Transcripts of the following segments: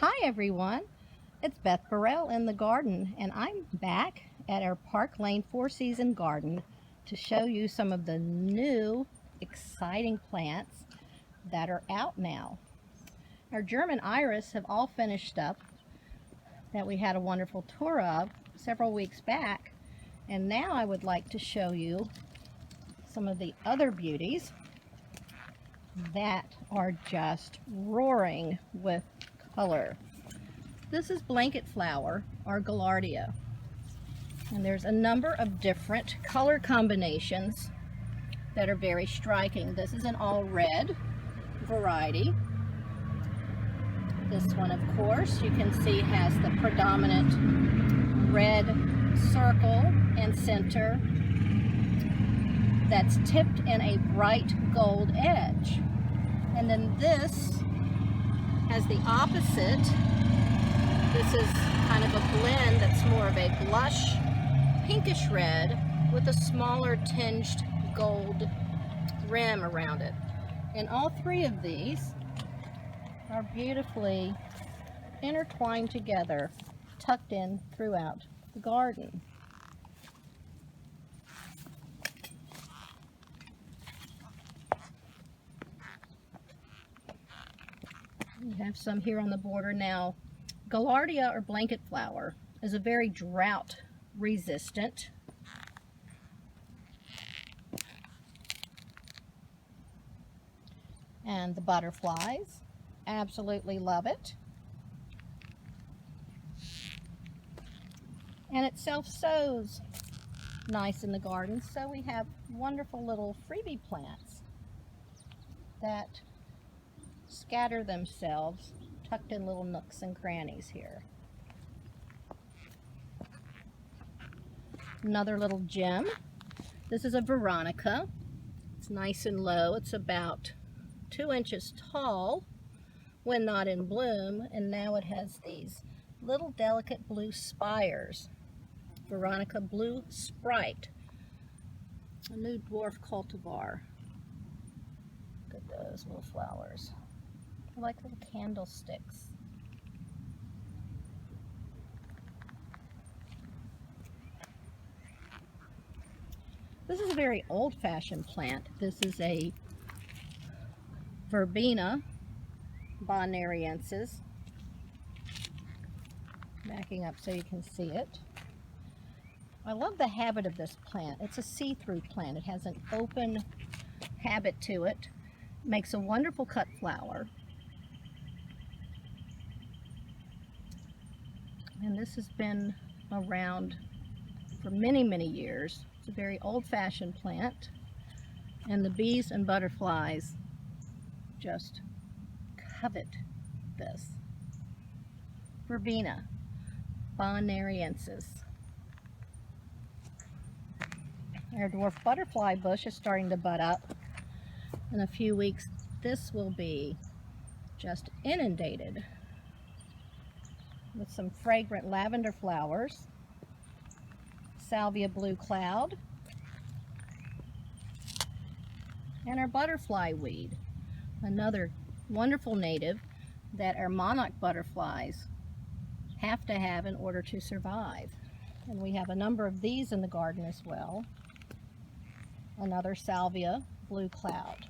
Hi everyone, it's Beth Burrell in the garden, and I'm back at our Park Lane four-season garden to show you some of the new exciting plants that are out now. Our German iris have all finished up that we had a wonderful tour of several weeks back, and now I would like to show you some of the other beauties that are just roaring with color. This is blanket flower, or Gaillardia, and there's a number of different color combinations that are very striking. This is an all red variety. This one, of course, you can see has the predominant red circle and center that's tipped in a bright gold edge. And then this has the opposite. This is kind of a blend that's more of a blush pinkish red with a smaller tinged gold rim around it. And all three of these are beautifully intertwined together, tucked in throughout the garden. We have some here on the border now. Gaillardia, or blanket flower, is a very drought resistant. And the butterflies absolutely love it. And it self-sows nice in the garden, so we have wonderful little freebie plants that scatter themselves, tucked in little nooks and crannies here. Another little gem. This is a Veronica. It's nice and low. It's about 2 inches tall when not in bloom, and now it has these little delicate blue spires. Veronica Blue Sprite, a new dwarf cultivar. Look at those little flowers. They're like little candlesticks. This is a very old-fashioned plant. This is a Verbena bonariensis. Backing up so you can see it. I love the habit of this plant. It's a see-through plant. It has an open habit to it. Makes a wonderful cut flower. And this has been around for many, many years. It's a very old-fashioned plant, and the bees and butterflies just covet this. Verbena bonariensis. Our dwarf butterfly bush is starting to bud up. In a few weeks, this will be just inundated with some fragrant lavender flowers. Salvia Blue Cloud, and our butterfly weed, another wonderful native that our monarch butterflies have to have in order to survive. And we have a number of these in the garden as well. Another Salvia Blue Cloud.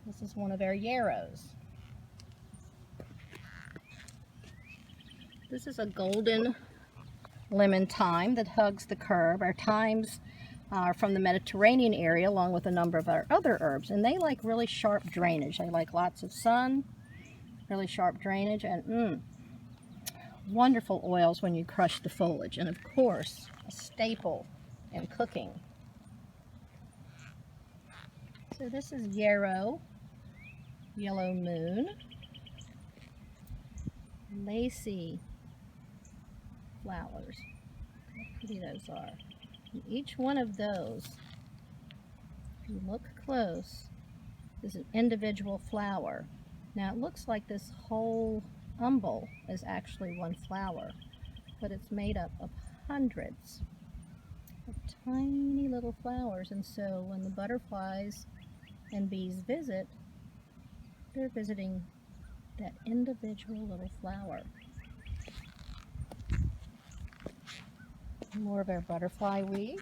This is one of our yarrows. This is a golden lemon thyme that hugs the curb. Our thymes are from the Mediterranean area, along with a number of our other herbs, and they like really sharp drainage. They like lots of sun, really sharp drainage, and wonderful oils when you crush the foliage, and of course a staple in cooking. So this is yarrow, yellow moon, lacy flowers. How pretty those are. And each one of those, if you look close, is an individual flower. Now it looks like this whole umbel is actually one flower, but it's made up of hundreds of tiny little flowers, and so when the butterflies and bees visit, they're visiting that individual little flower. More of our butterfly weed.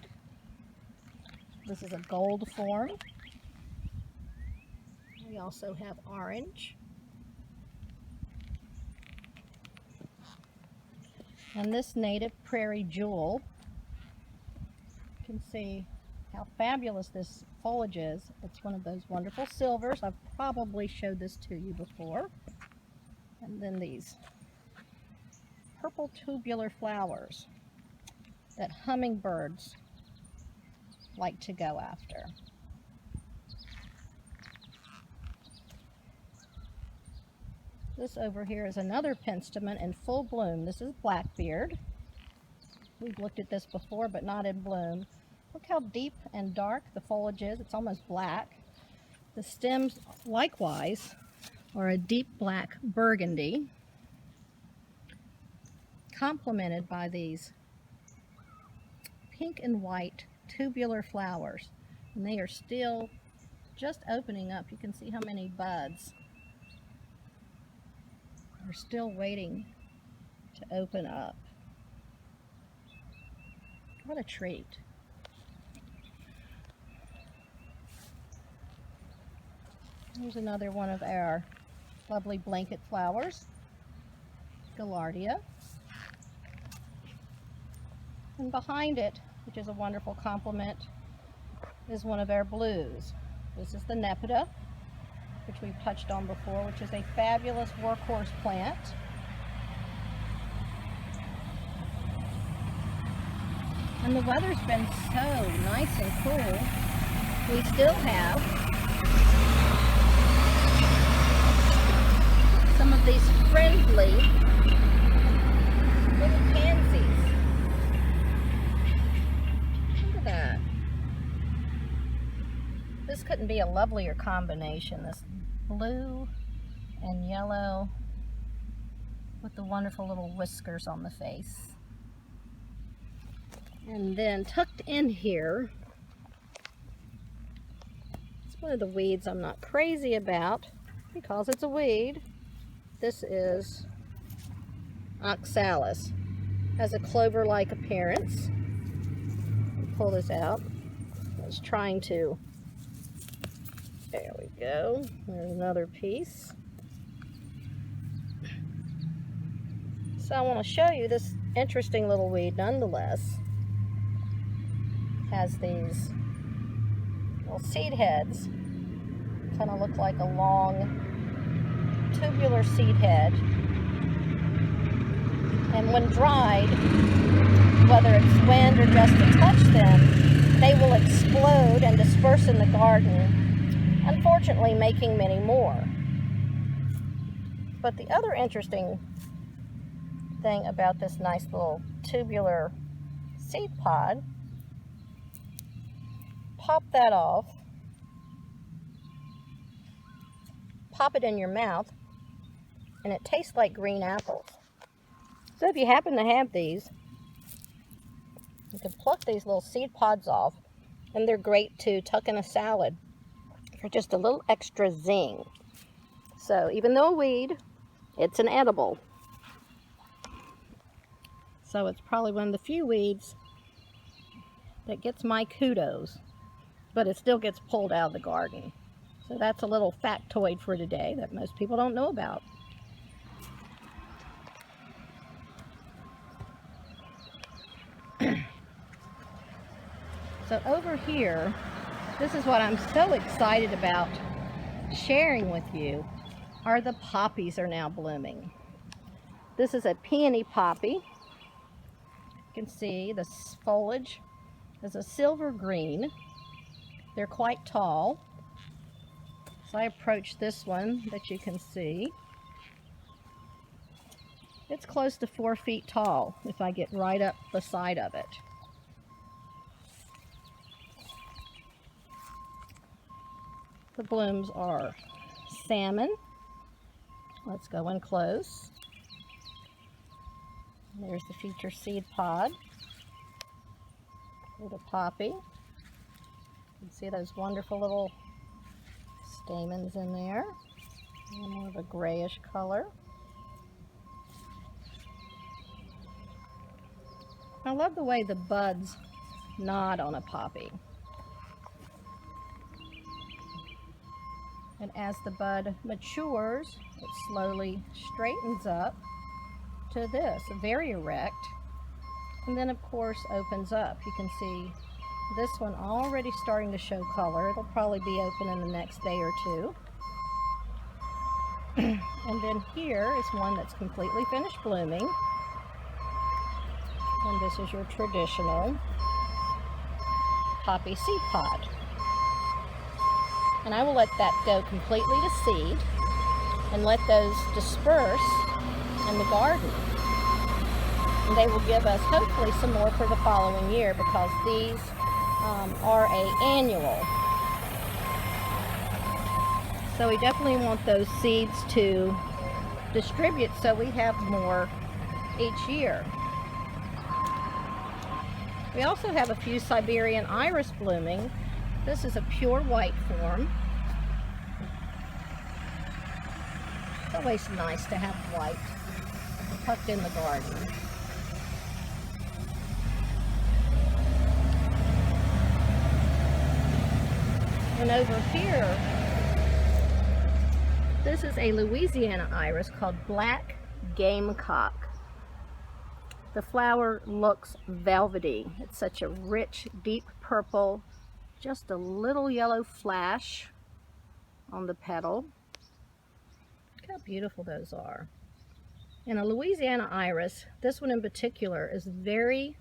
This is a gold form. We also have orange. And this native prairie jewel, you can see how fabulous this foliage is. It's one of those wonderful silvers. I've probably showed this to you before. And then these purple tubular flowers that hummingbirds like to go after. This over here is another Penstemon in full bloom. This is Blackbeard. We've looked at this before, but not in bloom. Look how deep and dark the foliage is. It's almost black. The stems, likewise, are a deep black burgundy, complemented by these pink and white tubular flowers. And they are still just opening up. You can see how many buds are still waiting to open up. What a treat. Here's another one of our lovely blanket flowers, Gaillardia. And behind it, which is a wonderful complement, is one of our blues. This is the Nepeta, which we've touched on before, which is a fabulous workhorse plant. And the weather's been so nice and cool. We still have some of these friendly little pansies. Look at that. This couldn't be a lovelier combination. This blue and yellow with the wonderful little whiskers on the face. And then tucked in here, it's one of the weeds I'm not crazy about because it's a weed. This is oxalis. Has a clover-like appearance. Pull this out. I was trying to. There we go. There's another piece. So I want to show you this interesting little weed nonetheless. Has these little seed heads. Kind of look like a long tubular seed head. And when dried, whether it's wind or just to touch them, they will explode and disperse in the garden, unfortunately making many more. But the other interesting thing about this nice little tubular seed pod, pop that off, pop it in your mouth, and it tastes like green apples. So if you happen to have these, you can pluck these little seed pods off, and they're great to tuck in a salad for just a little extra zing. So even though a weed, it's an edible. So it's probably one of the few weeds that gets my kudos, but it still gets pulled out of the garden. So that's a little factoid for today that most people don't know about. So over here, this is what I'm so excited about sharing with you, are the poppies are now blooming. This is a peony poppy. You can see the foliage is a silver green. They're quite tall. So I approach this one that you can see. It's close to 4 feet tall if I get right up the side of it. The blooms are salmon. Let's go in close. There's the future seed pod for the poppy. You can see those wonderful little stamens in there. More of a grayish color. I love the way the buds nod on a poppy. And as the bud matures, it slowly straightens up to this, very erect. And then of course opens up. You can see this one already starting to show color. It'll probably be open in the next day or two. And then here is one that's completely finished blooming. And this is your traditional poppy seed pod. And I will let that go completely to seed and let those disperse in the garden. And they will give us hopefully some more for the following year, because these are an annual. So we definitely want those seeds to distribute so we have more each year. We also have a few Siberian iris blooming. This is a pure white form. It's always nice to have white tucked in the garden. And over here, this is a Louisiana iris called Black Gamecock. The flower looks velvety. It's such a rich, deep purple, just a little yellow flash on the petal. Look how beautiful those are. And a Louisiana iris, this one in particular, is very,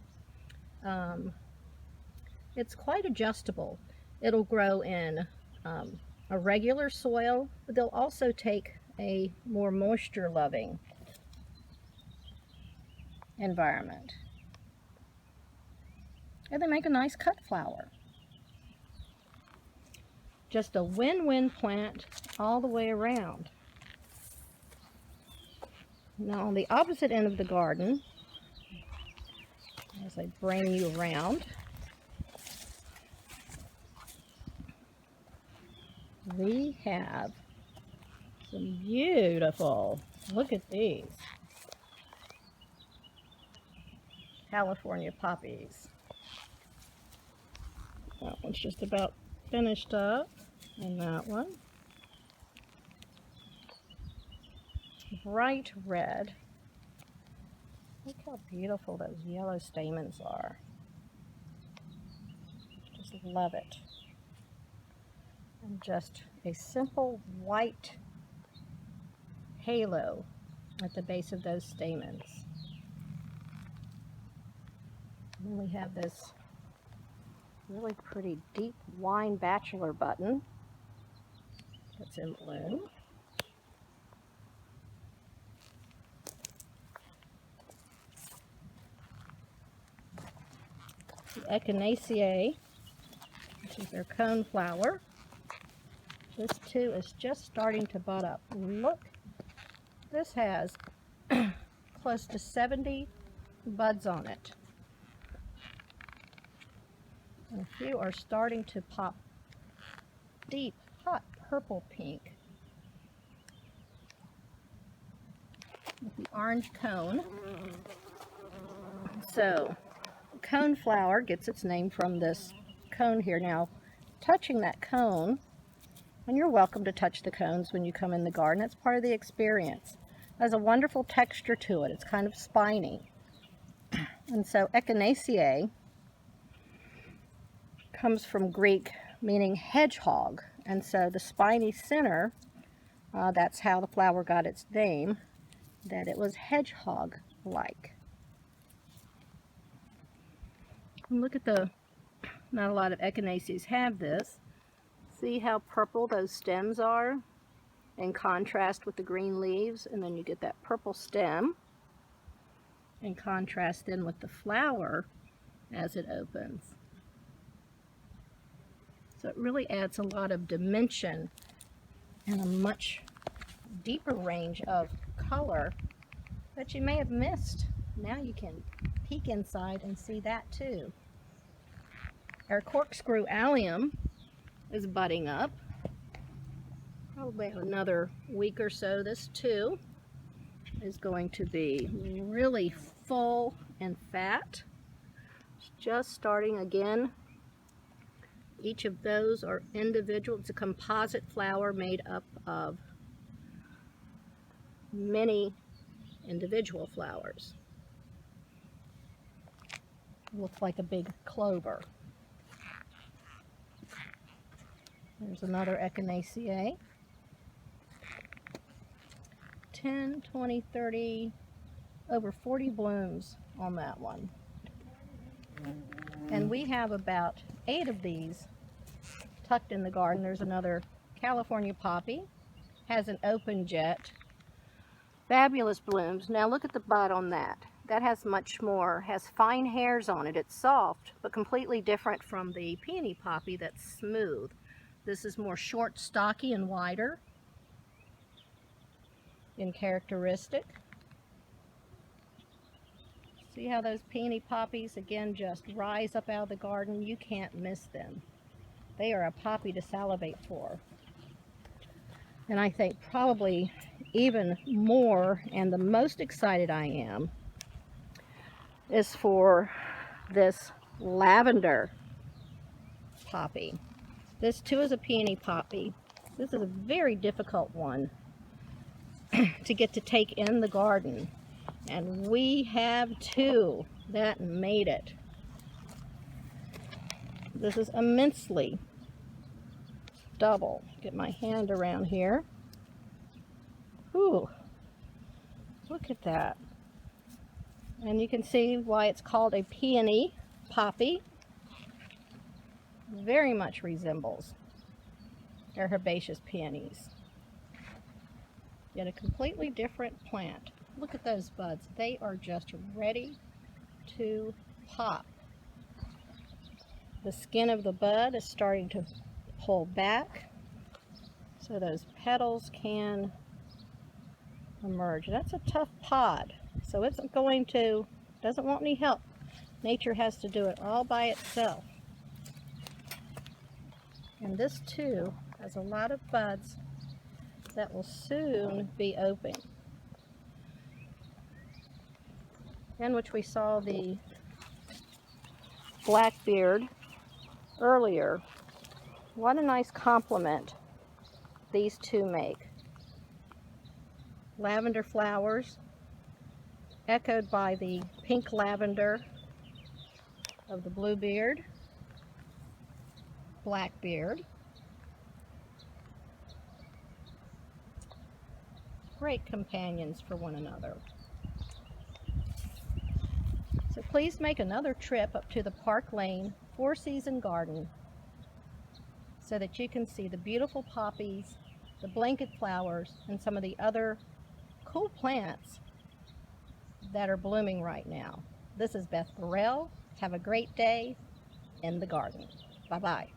it's quite adjustable. It'll grow in a regular soil, but they'll also take a more moisture-loving environment. And they make a nice cut flower. Just a win-win plant all the way around. Now on the opposite end of the garden, as I bring you around, we have some beautiful, look at these, California poppies. That one's just about finished up, and that one. Bright red. Look how beautiful those yellow stamens are. Just love it. And just a simple white halo at the base of those stamens. And then we have this really pretty deep wine bachelor button that's in bloom. The Echinacea, which is their cone flower. This too is just starting to bud up. Look, this has close to 70 buds on it. And a few are starting to pop deep, hot purple pink with the orange cone. So, cone flower gets its name from this cone here. Now, touching that cone, and you're welcome to touch the cones when you come in the garden. It's part of the experience. It has a wonderful texture to it. It's kind of spiny. And so Echinacea comes from Greek meaning hedgehog. And so the spiny center, that's how the flower got its name, that it was hedgehog-like. Look at the, not a lot of Echinaceas have this. See how purple those stems are in contrast with the green leaves, and then you get that purple stem in contrast then with the flower as it opens. So it really adds a lot of dimension and a much deeper range of color that you may have missed. Now you can peek inside and see that too. Our corkscrew allium is budding up. Probably another week or so. This too is going to be really full and fat. It's just starting again. Each of those are individual. It's a composite flower made up of many individual flowers. Looks like a big clover. There's another echinacea. 10, 20, 30, over 40 blooms on that one. And we have about 8 of these tucked in the garden. There's another California poppy, has an open jet. Fabulous blooms. Now look at the bud on that. That has much more, has fine hairs on it. It's soft, but completely different from the peony poppy that's smooth. This is more short, stocky, and wider in characteristic. See how those peony poppies, again, just rise up out of the garden? You can't miss them. They are a poppy to salivate for. And I think probably even more, and the most excited I am, is for this lavender poppy. This too is a peony poppy. This is a very difficult one to get to take in the garden. And we have 2 that made it. This is immensely double. Get my hand around here. Ooh, look at that. And you can see why it's called a peony poppy. Very much resembles our herbaceous peonies. Yet a completely different plant. Look at those buds. They are just ready to pop. The skin of the bud is starting to pull back so those petals can emerge. That's a tough pod, so it's going to, doesn't want any help. Nature has to do it all by itself. And this too has a lot of buds that will soon be open, in which we saw the blackbeard earlier. What a nice complement these 2 make. Lavender flowers, echoed by the pink lavender of the bluebeard, blackbeard. Great companions for one another. So please make another trip up to the Park Lane 4-season garden so that you can see the beautiful poppies, the blanket flowers, and some of the other cool plants that are blooming right now. This is Beth Burrell. Have a great day in the garden. Bye-bye.